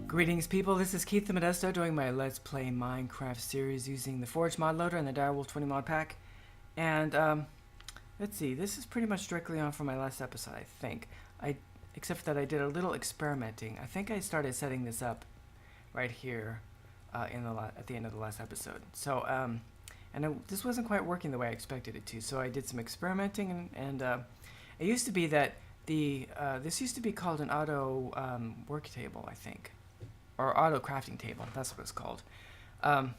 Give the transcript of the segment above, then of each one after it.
Greetings people, this is Keith the Modesto doing my Let's Play Minecraft series using the Forge mod loader and the Direwolf 20 mod pack. And let's see, this is pretty much directly on from my last episode, I think. Except for that I did a little experimenting. I think I started setting this up right here at the end of the last episode. So, this wasn't quite working the way I expected it to, so I did some experimenting and it used to be that this used to be called an auto work table, I think. Or auto crafting table, that's what it's called. But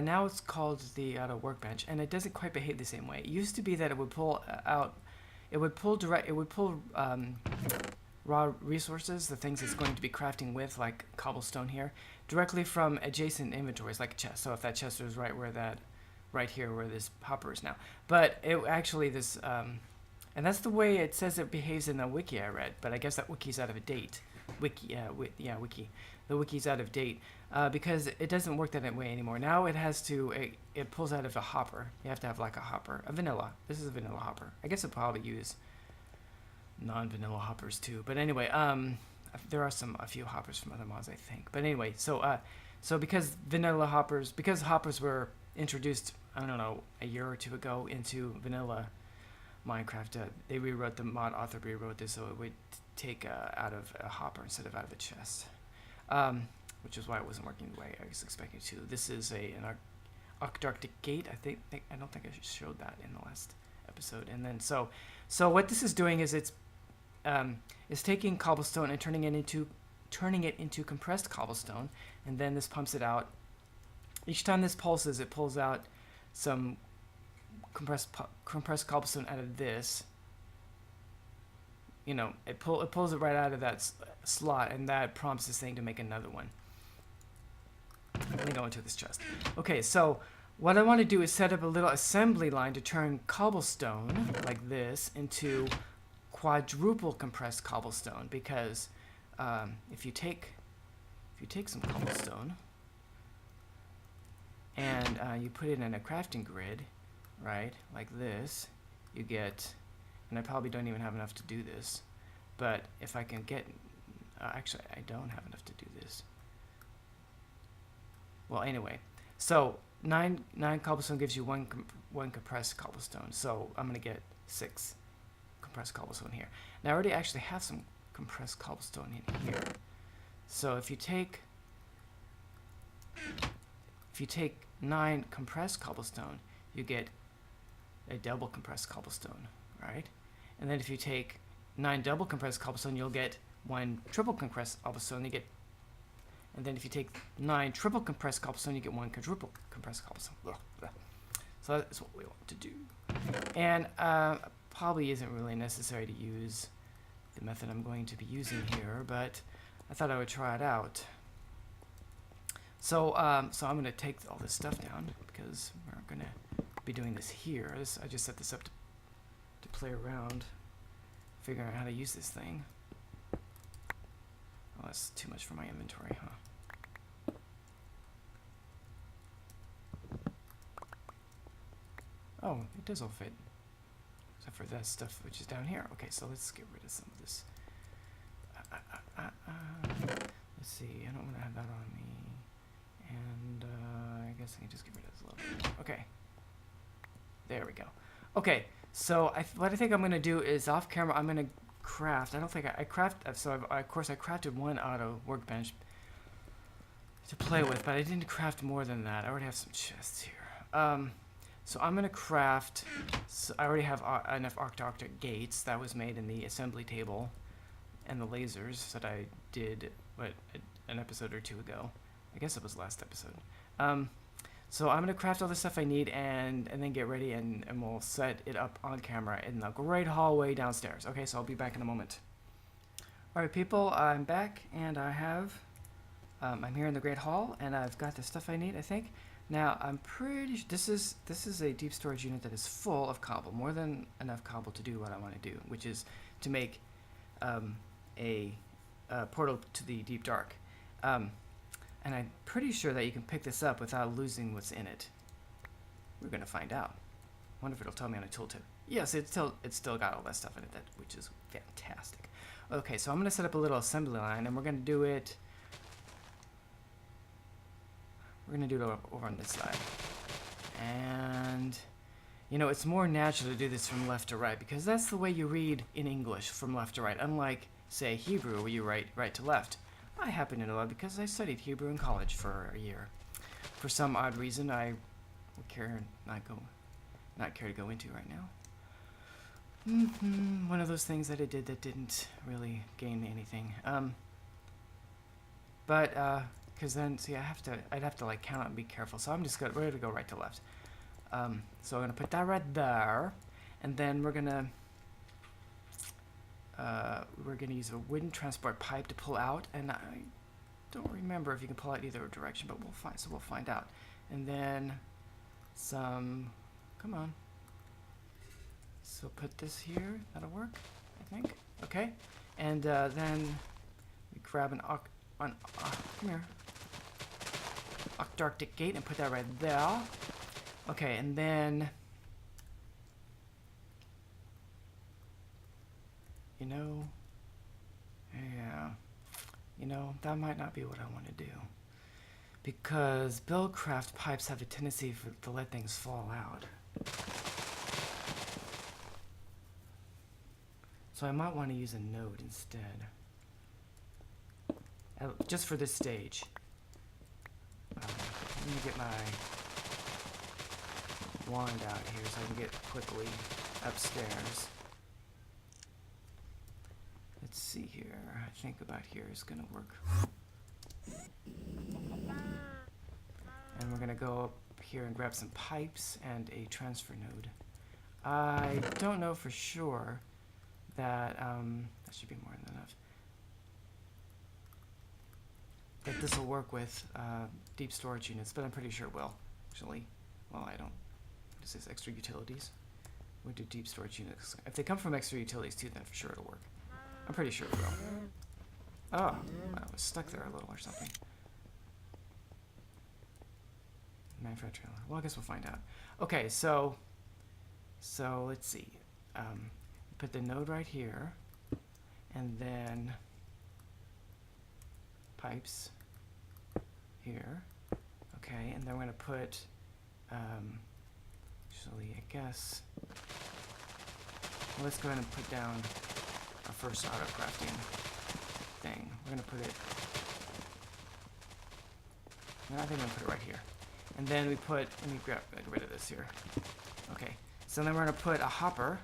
now it's called the auto workbench, and it doesn't quite behave the same way. It used to be that it would pull raw resources, the things it's going to be crafting with, like cobblestone here, directly from adjacent inventories, like a chest. So if that chest was right here where this hopper is now. But it actually, and that's the way it says it behaves in the wiki I read, but I guess that wiki's out of date. Wiki. The wiki's out of date because it doesn't work that way anymore. Now it has to, it pulls out of a hopper. You have to have like a hopper, a vanilla. This is a vanilla hopper. I guess it'll probably use non-vanilla hoppers too. But anyway, there are a few hoppers from other mods, I think. But anyway, so because hoppers were introduced, I don't know, a year or two ago into vanilla Minecraft, the mod author rewrote this so it would take out of a hopper instead of out of a chest, which is why it wasn't working the way I was expecting it to. This is an Arctic gate. I don't think I showed that in the last episode. And then so what this is doing is it's taking cobblestone and turning it into compressed cobblestone, and then this pumps it out. Each time this pulses, it pulls out some compressed cobblestone out of this. You know, it pulls it right out of that slot, and that prompts this thing to make another one. Let me go into this chest. Okay, so what I want to do is set up a little assembly line to turn cobblestone like this into quadruple compressed cobblestone, because if you take some cobblestone and you put it in a crafting grid, right, like this, you get, and I probably don't even have enough to do this, but if I can get, actually I don't have enough to do this. Well, anyway, so nine cobblestone gives you one compressed cobblestone, so I'm gonna get 6 compressed cobblestone here. Now I already actually have some compressed cobblestone in here, so if you take 9 compressed cobblestone, you get a double compressed cobblestone, right? And then if you take 9 double compressed cobblestone, you'll get 1 triple compressed cobblestone. And then if you take 9 triple compressed cobblestone, you get 1 quadruple compressed cobblestone. So that's what we want to do. And probably isn't really necessary to use the method I'm going to be using here, but I thought I would try it out. So I'm going to take all this stuff down because we're going to be doing this here. I just set this up to play around, figuring out how to use this thing. Oh, that's too much for my inventory, huh? Oh, it does all fit. Except for that stuff which is down here. Okay, so let's get rid of some of this. Let's see, I don't want to have that on me. And I guess I can just get rid of this a little bit. Okay. There we go. Okay, so what I think I'm going to do is off camera, I'm going to craft. I don't think I craft. So of course I crafted 1 auto workbench to play with, but I didn't craft more than that. I already have some chests here. So I'm going to craft. So I already have enough Arctic gates that was made in the assembly table, and the lasers that I did an episode or 2 ago. I guess it was last episode. So I'm going to craft all the stuff I need and then get ready, and we'll set it up on camera in the great hallway downstairs. Okay, so I'll be back in a moment. Alright people, I'm back, and I'm here in the great hall, and I've got the stuff I need, I think. Now, I'm pretty this is a deep storage unit that is full of cobble, more than enough cobble to do what I want to do, which is to make a portal to the deep dark. And I'm pretty sure that you can pick this up without losing what's in it. We're going to find out. I wonder if it'll tell me on a tooltip. Yes, it's still got all that stuff in it, which is fantastic. Okay, so I'm gonna set up a little assembly line, and we're gonna do it. We're gonna do it over on this side, and you know, it's more natural to do this from left to right because that's the way you read in English, from left to right. Unlike, say, Hebrew, where you write right to left. I happen to know that because I studied Hebrew in college for a year. For some odd reason, I would not care to go into right now. One of those things that I did that didn't really gain me anything. Because then, see, I'd have to like count and be careful. So we're gonna go right to left. So I'm gonna put that right there, and then we're gonna use a wooden transport pipe to pull out, and I don't remember if you can pull out either direction, but we'll find out. And then come on. So put this here, that'll work, I think. Okay, and then we grab come here, octarctic gate and put that right there. Okay, and then, that might not be what I want to do. Because buildcraft pipes have a tendency to let things fall out. So I might want to use a node instead. Just for this stage. Let me get my wand out here so I can get quickly upstairs. Let's see here. I think about here is going to work. And we're going to go up here and grab some pipes and a transfer node. I don't know for sure that that should be more than enough. That this will work with deep storage units, but I'm pretty sure it will. Actually, well, I don't. This is extra utilities. We do deep storage units. If they come from extra utilities too, then for sure it'll work. I'm pretty sure it will. Oh, I was stuck there a little or something. Manufacturing. Well, I guess we'll find out. Okay, so let's see. Put the node right here, and then pipes here. Okay, and then we're going to put, actually, I guess, well, let's go ahead and put down our first auto crafting thing. We're going to put it, no, I think I'm going to put it right here. And then we put, let me get rid of this here. Okay, so then we're going to put a hopper.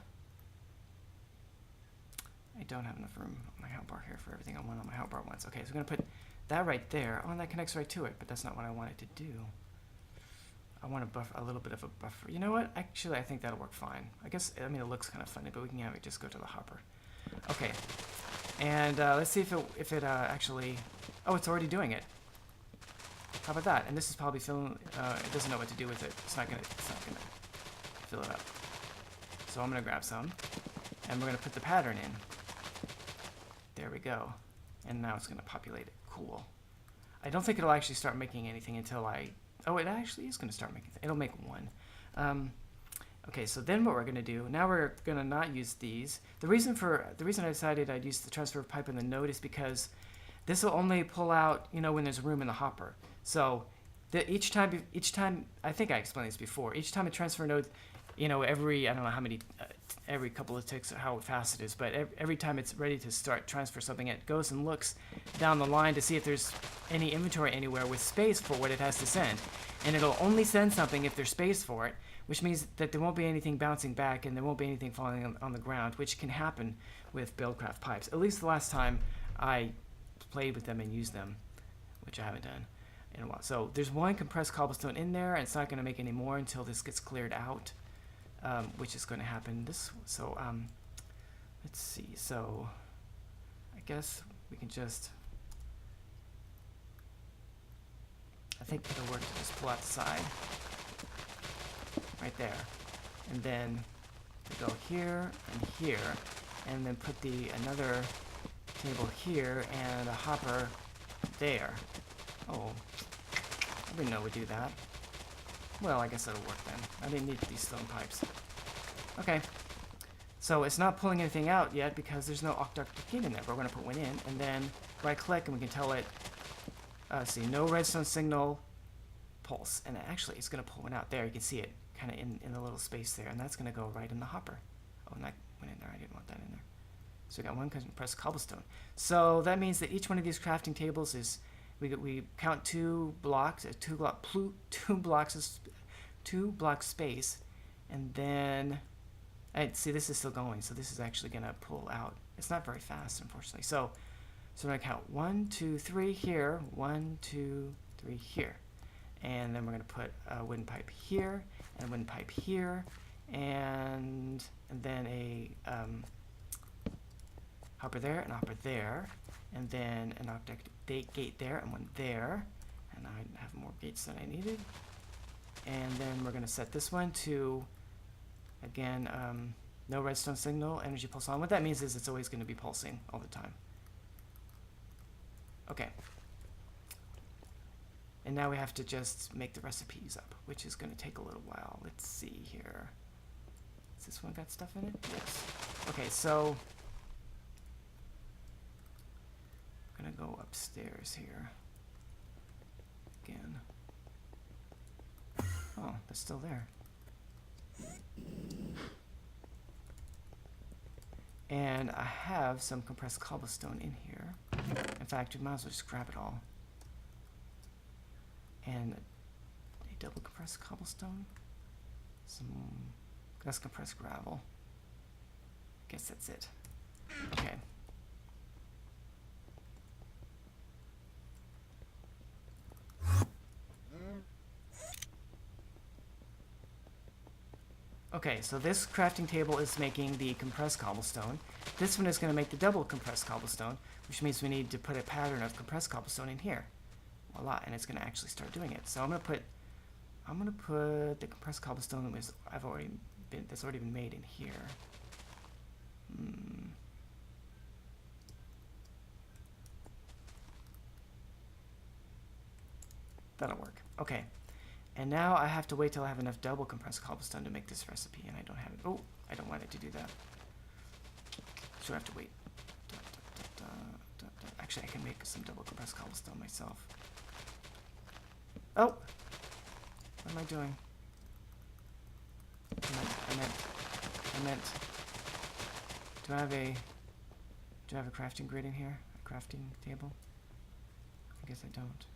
I don't have enough room on my hotbar here for everything I want on my hotbar once. Okay, so we're going to put that right there. Oh, and that connects right to it, but that's not what I wanted to do. I want a little bit of a buffer. You know what? Actually, I think that'll work fine. I mean, it looks kind of funny, but we can have it just go to the hopper. Okay, and let's see if it actually, oh, it's already doing it. How about that? And this is probably filling, it doesn't know what to do with it. It's not gonna fill it up. So I'm gonna grab some, and we're gonna put the pattern in. There we go. And now it's gonna populate it. Cool. I don't think it'll actually start making anything until oh, it actually is gonna start making, it'll make one. Okay, so then what we're gonna do, now we're gonna not use these. The reason I decided I'd use the transfer pipe in the node is because this will only pull out, when there's room in the hopper. So each time, I think I explained this before, each time a transfer node, every, I don't know how many, every couple of ticks, how fast it is, but every time it's ready to start transfer something, it goes and looks down the line to see if there's any inventory anywhere with space for what it has to send. And it'll only send something if there's space for it, which means that there won't be anything bouncing back and there won't be anything falling on the ground, which can happen with buildcraft pipes. At least the last time I played with them and used them, which I haven't done in a while. So there's one compressed cobblestone in there, and it's not going to make any more until this gets cleared out, which is going to happen. Let's see. So I guess we can just, I think it'll work to just pull out the side right there, and then we go here and here, and then put another table here and a hopper there. Oh, I didn't know we'd do that. Well, I guess that'll work then. I didn't need these stone pipes. Okay, So it's not pulling anything out yet because there's no octoctave gate in there. But we're going to put one in and then right click and we can tell it, see, no redstone signal pulse. And actually it's going to pull one out there. You can see it kind of in the little space there. And that's going to go right in the hopper. Oh, and that went in there. I didn't want that in there. So we got one compressed cobblestone. So that means that each one of these crafting tables is, we count 2 blocks, 2 blocks space, and then, see, this is still going, so this is actually going to pull out. It's not very fast, unfortunately. So we're going to count 1, 2, 3 here, 1, 2, 3 here. And then we're going to put a wooden pipe here, and a wooden pipe here, and then a hopper there, and a hopper there, and then an octoctave gate there, and one there. And I have more gates than I needed. And then we're going to set this one to, again, no redstone signal, energy pulse on. What that means is it's always going to be pulsing all the time. Okay. And now we have to just make the recipes up, which is going to take a little while. Let's see here. Has this one got stuff in it? Yes. Okay, so I'm going to go upstairs here again. Oh, that's still there. And I have some compressed cobblestone in here. In fact, we might as well just grab it all. And a double compressed cobblestone. That's compressed gravel. Guess that's it. Okay. Okay, so this crafting table is making the compressed cobblestone. This one is going to make the double compressed cobblestone, which means we need to put a pattern of compressed cobblestone in here. Voila, and it's going to actually start doing it. So I'm going to put the compressed cobblestone that's already been made in here. That'll work. Okay. And now I have to wait till I have enough double compressed cobblestone to make this recipe, and I don't have it. Oh, I don't want it to do that. So I have to wait. Actually, I can make some double compressed cobblestone myself. Oh! What am I doing? I meant. Do I have a crafting grid in here? A crafting table? I guess I don't.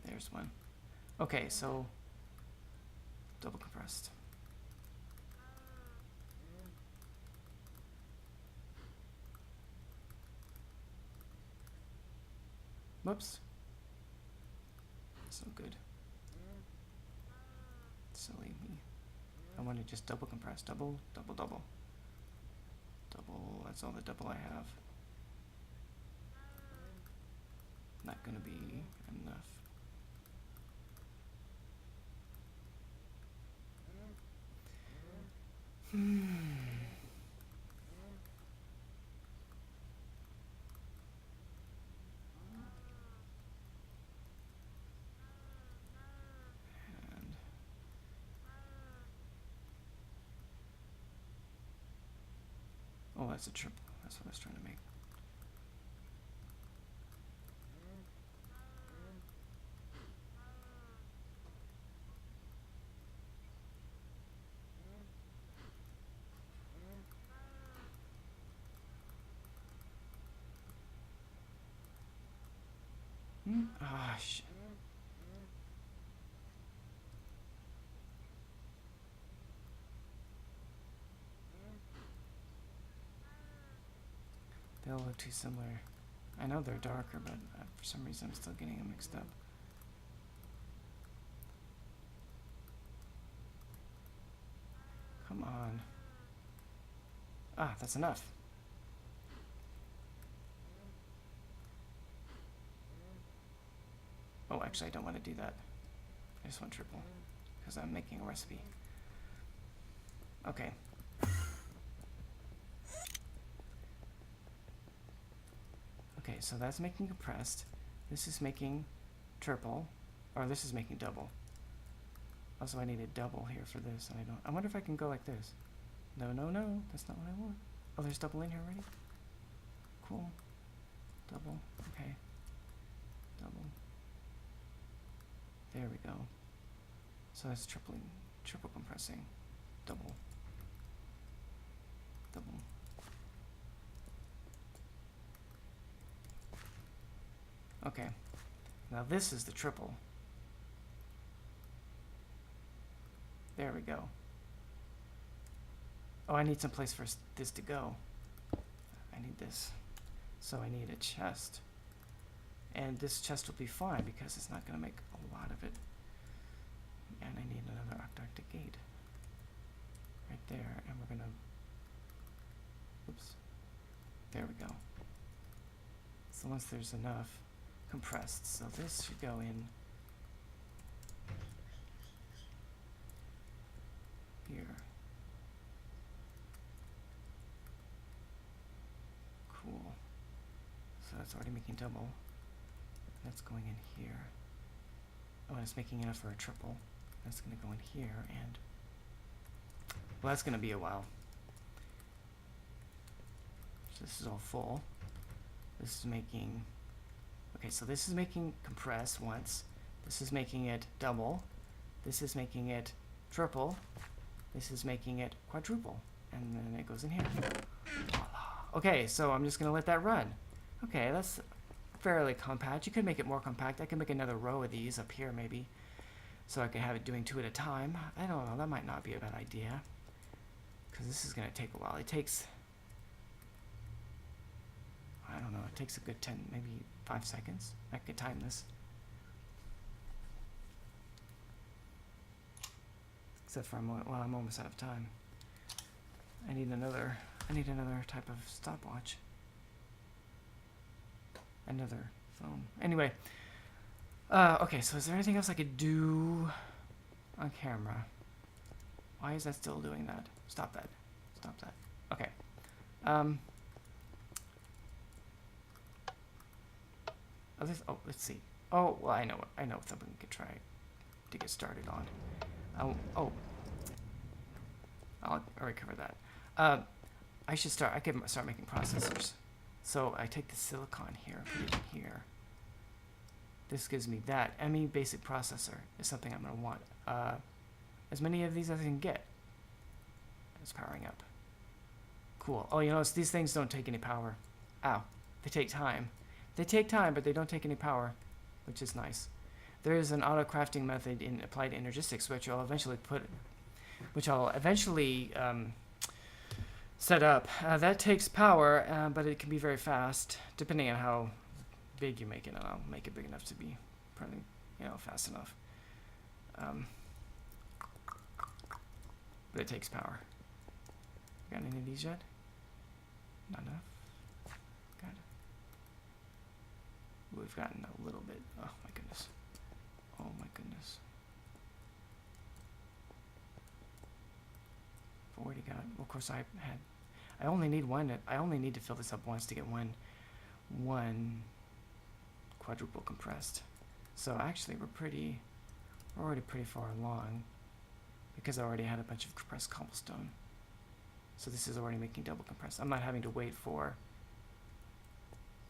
There's one. Okay, so double compressed. Whoops. So good. Silly me. I want to just double compress. Double. Double, that's all the double I have. Not gonna be enough. Oh, that's a triple. That's what I was trying to make. Ah, shit. They all look too similar. I know they're darker, but for some reason I'm still getting them mixed up. Come on. Ah, that's enough. Oh, actually, I don't want to do that. I just want triple, because I'm making a recipe. Okay. Okay, so that's making compressed. This is making triple, or this is making double. Also, I need a double here for this, and I don't. I wonder if I can go like this. No, no, no, that's not what I want. Oh, there's double in here already? Cool. Double, okay. Double. There we go. So that's triple compressing. Double. Double. Okay. Now this is the triple. There we go. Oh, I need some place for this to go. I need this. So I need a chest. And this chest will be fine because it's not going to make a lot of it. And I need another octarctic gate. Right there. And we're going to... Oops. There we go. So once there's enough compressed. So this should go in here. Cool. So that's already making double. That's going in here. Oh, and it's making enough for a triple. That's going to go in here, and well, that's going to be a while. So this is all full. This is making... Okay, so this is making compress once. This is making it double. This is making it triple. This is making it quadruple. And then it goes in here. Okay, so I'm just going to let that run. Okay, that's fairly compact. You could make it more compact. I could make another row of these up here maybe. So I could have it doing 2 at a time. I don't know, that might not be a bad idea. Because this is going to take a while. It takes... I don't know, it takes a good 10, maybe 5 seconds. I could time this. Except for well, I'm almost out of time. I need another type of stopwatch. Another phone. Anyway, okay, so is there anything else I could do on camera? Why is that still doing that? Stop that. Stop that. Okay. Oh, let's see. Oh, well, I know something we could try to get started on. I'll already cover that. I could start making processors. So I take the silicon here, put it in here. This gives me that. ME basic processor is something I'm going to want. As many of these as I can get. It's powering up. Cool. Oh, you notice these things don't take any power. Ow. They take time. They take time, but they don't take any power, which is nice. There is an auto crafting method in applied energistics, which I'll eventually set up. That takes power, but it can be very fast, depending on how big you make it, and I'll make it big enough to be probably, fast enough. But it takes power. Got any of these yet? Not enough. Got it. We've gotten a little bit. Oh my goodness. Oh my goodness. I've already got. Well, of course, I only need one. I only need to fill this up once to get one quadruple compressed. So actually, we're already pretty far along because I already had a bunch of compressed cobblestone. So this is already making double compressed. I'm not having to wait for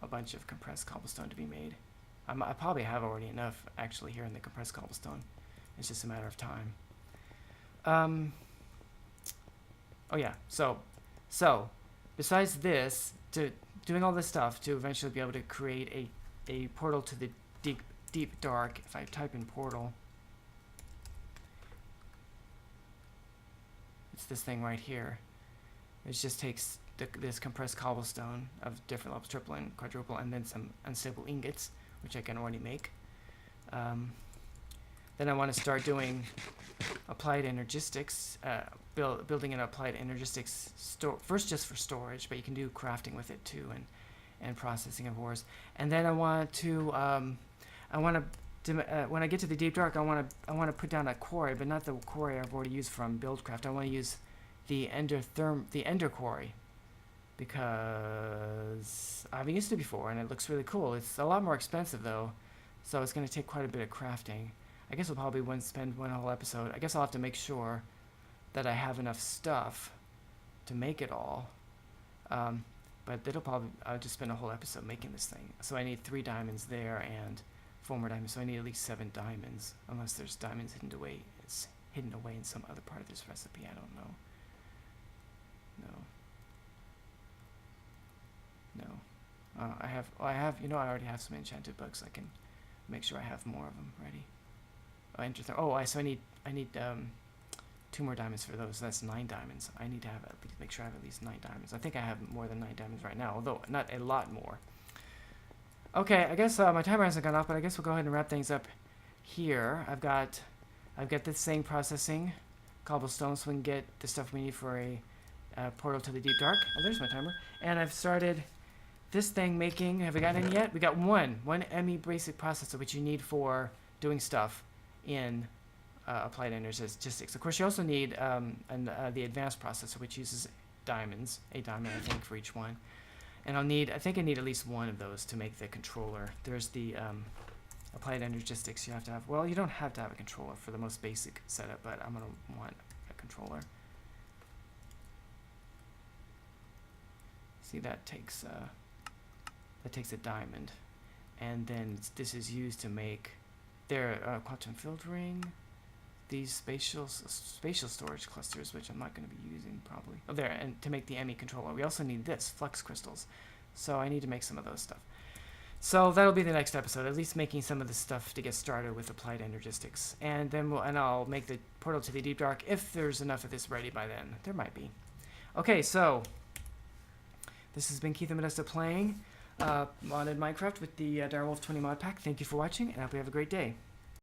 a bunch of compressed cobblestone to be made. I probably have already enough actually here in the compressed cobblestone. It's just a matter of time. Oh yeah, so besides this, doing all this stuff to eventually be able to create a portal to the deep dark, if I type in portal, it's this thing right here. It just takes this compressed cobblestone of different levels, triple and quadruple, and then some unstable ingots, which I can already make. Then I want to start doing applied energistics, building an applied energistics store, first just for storage, but you can do crafting with it too, and processing of ores. And then I want to, when I get to the deep dark, I want to put down a quarry, but not the quarry I've already used from Buildcraft. I want to use the ender quarry. because I haven't used it before, and it looks really cool. It's a lot more expensive, though, so it's going to take quite a bit of crafting. I guess we'll probably spend one whole episode. I guess I'll have to make sure that I have enough stuff to make it all. But I'll just spend a whole episode making this thing. So I need 3 diamonds there and 4 more diamonds. So I need at least 7 diamonds, unless there's diamonds hidden away. It's hidden away in some other part of this recipe. I don't know. No. I have, I already have some enchanted books. I can make sure I have more of them ready. So I need 2 more diamonds for those. That's 9 diamonds. I need to make sure I have at least 9 diamonds. I think I have more than 9 diamonds right now, although not a lot more. Okay, I guess my timer hasn't gone off, but I guess we'll go ahead and wrap things up here. I've got this thing processing cobblestone, so we can get the stuff we need for a portal to the deep dark. Oh, there's my timer. And I've started this thing making. Have we got any yet? We got one ME basic processor, which you need for doing stuff in applied energistics. Of course, you also need the advanced processor, which uses diamonds, a diamond, I think, for each one. And I think I need at least 1 of those to make the controller. There's the applied energistics you have to have. Well, you don't have to have a controller for the most basic setup, but I'm going to want a controller. See, that takes a diamond. And then this is used to make their quantum filtering, these spatial storage clusters, which I'm not going to be using probably. Oh, there, and to make the ME controller. We also need this, flux crystals. So I need to make some of those stuff. So that'll be the next episode, at least making some of the stuff to get started with applied energistics. And then I'll make the portal to the deep dark if there's enough of this ready by then. There might be. Okay, so this has been Keith and Modesta playing modded Minecraft with the Direwolf 20 mod pack. Thank you for watching, and I hope you have a great day.